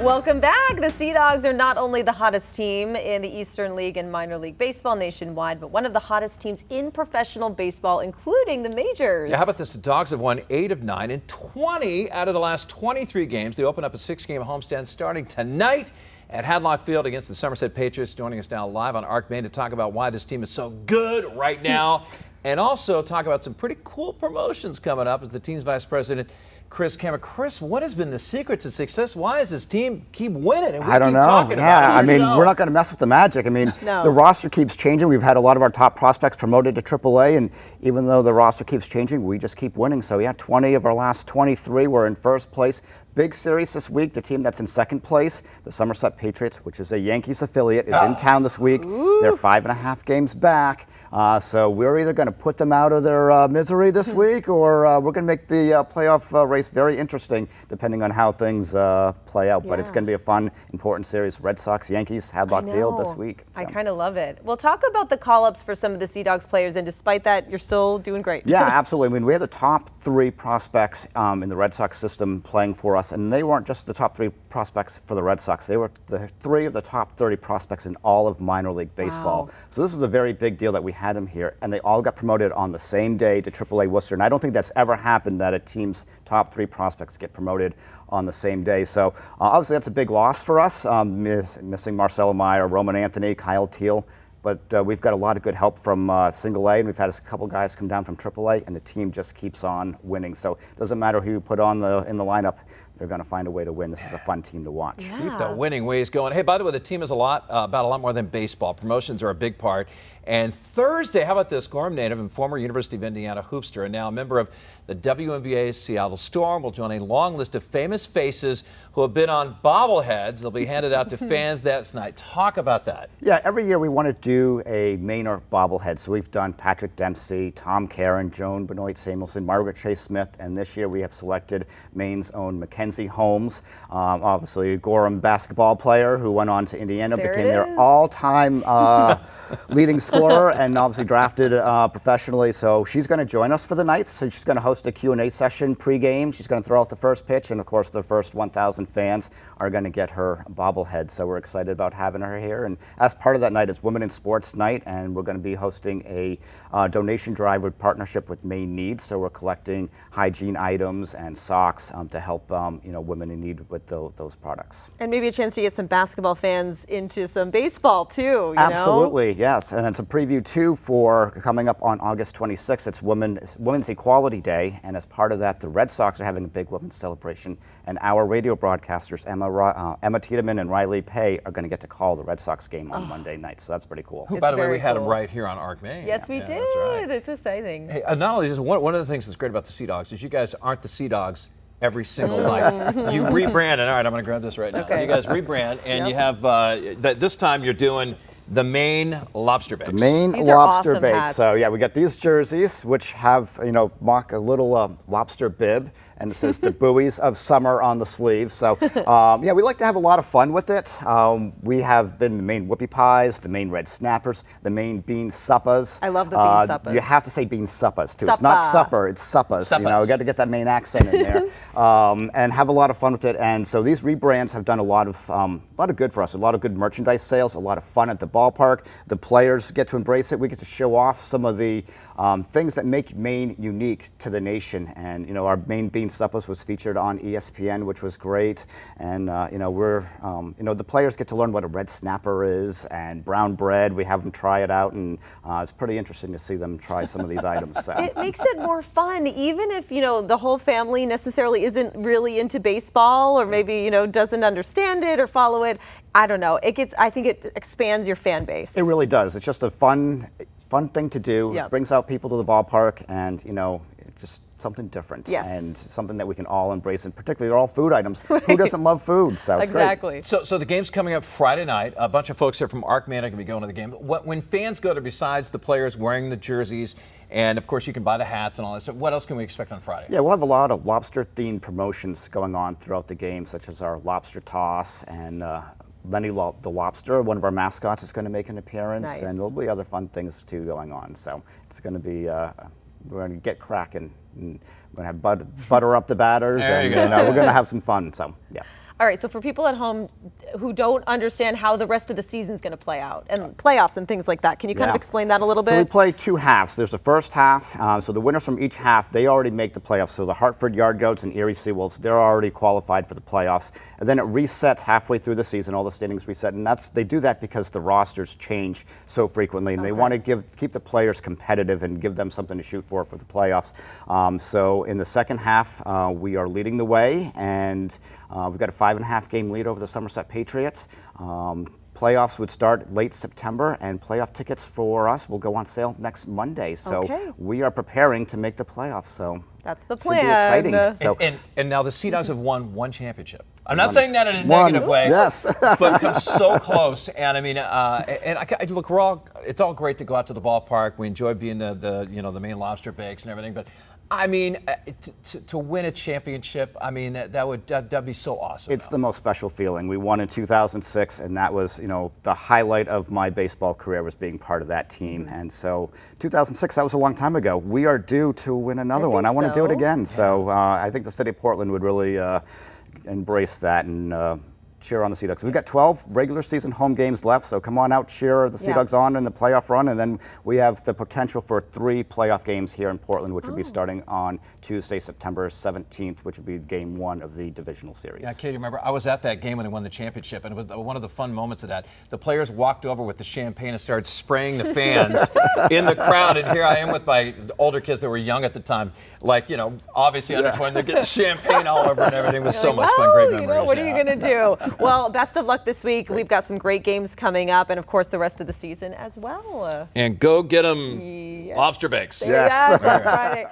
Welcome back. The Sea Dogs are not only the hottest team in the Eastern League and minor league baseball nationwide, but one of the hottest teams in professional baseball, including the majors. Yeah, how about this? The Dogs have won 8 of 9 and 20 out of the last 23 games. They open up a 6-game homestand starting tonight at Hadlock Field against the Somerset Patriots. Joining us now live on Arc Maine to talk about why this team is so good right now and also talk about some pretty cool promotions coming up as the team's vice president, Chris Cameron. Chris, what has been the secret to success? Why does this team keep winning? And I don't know. Yeah, I mean, we're not going to mess with the magic. I mean, the roster keeps changing. We've had a lot of our top prospects promoted to AAA, and even though the roster keeps changing, we just keep winning. So yeah, 20 of our last 23 were in first place. Big series this week. The team that's in second place, the Somerset Patriots, which is a Yankees affiliate, is in town this week. They're 5.5 games back. So we're either going to put them out of their misery this week, or we're going to make the playoff race very interesting, depending on how things play out. But it's going to be a fun, important series. Red Sox, Yankees, Hadlock Field this week. So. I kind of love it. Well, talk about the call-ups for some of the Sea Dogs players, and despite that, you're still doing great. Yeah, absolutely. I mean, we had the top 3 prospects in the Red Sox system playing for us, and they weren't just the top 3 prospects for the Red Sox. They were the 3 of the top 30 prospects in all of minor league baseball. Wow. So this was a very big deal that we had them here, and they all got promoted on the same day to AAA Worcester. And I don't think that's ever happened that a team's top 3 prospects get promoted on the same day. So obviously that's a big loss for us, missing Marcelo Meyer, Roman Anthony, Kyle Teal. But we've got a lot of good help from Single A, and we've had a couple guys come down from AAA, and the team just keeps on winning. So it doesn't matter who you put on in the lineup, they're going to find a way to win. This is a fun team to watch. Yeah. Keep the winning ways going. Hey, by the way, the team is about a lot more than baseball. Promotions are a big part. And Thursday, how about this? Gorham native and former University of Indiana hoopster, and now a member of the WNBA's Seattle Storm, will join a long list of famous faces who have been on bobbleheads. They'll be handed out to fans that night. Talk about that. Yeah, every year we want to do a Mainer bobblehead. So we've done Patrick Dempsey, Tom Caron, Joan Benoit Samuelson, Margaret Chase Smith, and this year we have selected Maine's own Mackenzie Holmes, obviously a Gorham basketball player who went on to Indiana, became their all-time leading scorer, and obviously drafted professionally. So she's going to join us for the night. So she's going to host a Q&A session pregame. She's going to throw out the first pitch, and of course the first 1,000 fans are going to get her bobblehead. So we're excited about having her here. And as part of that night, it's Women in Sports Night, and we're going to be hosting a donation drive with partnership with Maine Needs. So we're collecting hygiene items and socks to help women in need with those products. And maybe a chance to get some basketball fans into some baseball too. Absolutely, yes. And it's a preview too for coming up on August 26th. It's Women's Equality Day, and as part of that, the Red Sox are having a big women's celebration, and our radio broadcasters, Emma Tiedemann and Riley Pay, are going to get to call the Red Sox game on Monday night. So that's pretty cool. By the way, we had them right here on Arc Maine. Yes, we did. That's right. It's exciting. Hey, not only just one of the things that's great about the Sea Dogs is you guys aren't the Sea Dogs every single night. You rebrand, and all right, I'm going to grab this right now. Okay. You guys rebrand, and you have this time you're doing the Maine lobster bakes. The Maine lobster bakes. So yeah, we got these jerseys, which have mock a little lobster bib, and it says the buoys of summer on the sleeve. So yeah, we like to have a lot of fun with it. We have been the Maine whoopie pies, the Maine red snappers, the Maine bean suppas. I love the bean suppas. You have to say bean suppas too. It's not supper, it's suppas. We got to get that Maine accent in there, and have a lot of fun with it. And so these rebrands have done a lot of good for us. A lot of good merchandise sales, a lot of fun at the ballpark. The players get to embrace it. We get to show off some of the things that make Maine unique to the nation. And our Maine bean suppas was featured on ESPN, which was great. And the players get to learn what a red snapper is and brown bread. We have them try it out, and it's pretty interesting to see them try some of these items. So. It makes it more fun, even if the whole family necessarily isn't really into baseball, or maybe doesn't understand it or follow it. I don't know. I think it expands your fan base. It really does. It's just a fun thing to do. Yep. It brings out people to the ballpark, and just something different. Yes. And something that we can all embrace, and particularly they're all food items. Right. Who doesn't love food? So it's exactly. Great. So the game's coming up Friday night. A bunch of folks here from Arc Maine are going to be going to the game. When fans go to, besides the players wearing the jerseys, and of course you can buy the hats and all that stuff, what else can we expect on Friday? Yeah, we'll have a lot of lobster-themed promotions going on throughout the game, such as our lobster toss, and Lenny the Lobster, one of our mascots, is going to make an appearance. Nice. And there'll be other fun things too going on. So it's going to be, we're going to get cracking. And we're going to have butter up the batters, and we're going to have some fun. So yeah. All right, so for people at home who don't understand how the rest of the season's going to play out and playoffs and things like that, can you kind of explain that a little bit? So we play 2 halves. There's the first half, so the winners from each half, they already make the playoffs. So the Hartford Yard Goats and Erie Seawolves, they're already qualified for the playoffs. And then it resets halfway through the season, all the standings reset, and they do that because the rosters change so frequently, and they want to keep the players competitive and give them something to shoot for the playoffs. So in the second half, we are leading the way, and we've got a 5.5 game lead over the Somerset Patriots. Playoffs would start late September, and playoff tickets for us will go on sale next Monday. So we are preparing to make the playoffs. So that's the plan. Should be exciting. So, and now the Sea Dogs have won 1 championship. I'm not saying that in a negative way, yes. but come so close. And I mean, look, it's all great to go out to the ballpark. We enjoy being the Maine lobster bakes and everything, but I mean, to win a championship, I mean, that'd be so awesome. It's the most special feeling. We won in 2006, and that was, the highlight of my baseball career was being part of that team. And so 2006, that was a long time ago. We are due to win another one. I want to do it again. So I think the city of Portland would really embrace that and cheer on the Sea Dogs. We've got 12 regular season home games left, so come on out, cheer the Sea Dogs on in the playoff run, and then we have the potential for 3 playoff games here in Portland, which will be starting on Tuesday, September 17th, which will be game 1 of the divisional series. Yeah, Katie, remember, I was at that game when they won the championship, and it was one of the fun moments of that. The players walked over with the champagne and started spraying the fans in the crowd, and here I am with my older kids that were young at the time, obviously under 20, they're getting champagne all over and everything. It was so much fun, great memories. What are you going to do? Well, best of luck this week. We've got some great games coming up, and of course the rest of the season as well. And go get them lobster bakes. Yes. Friday.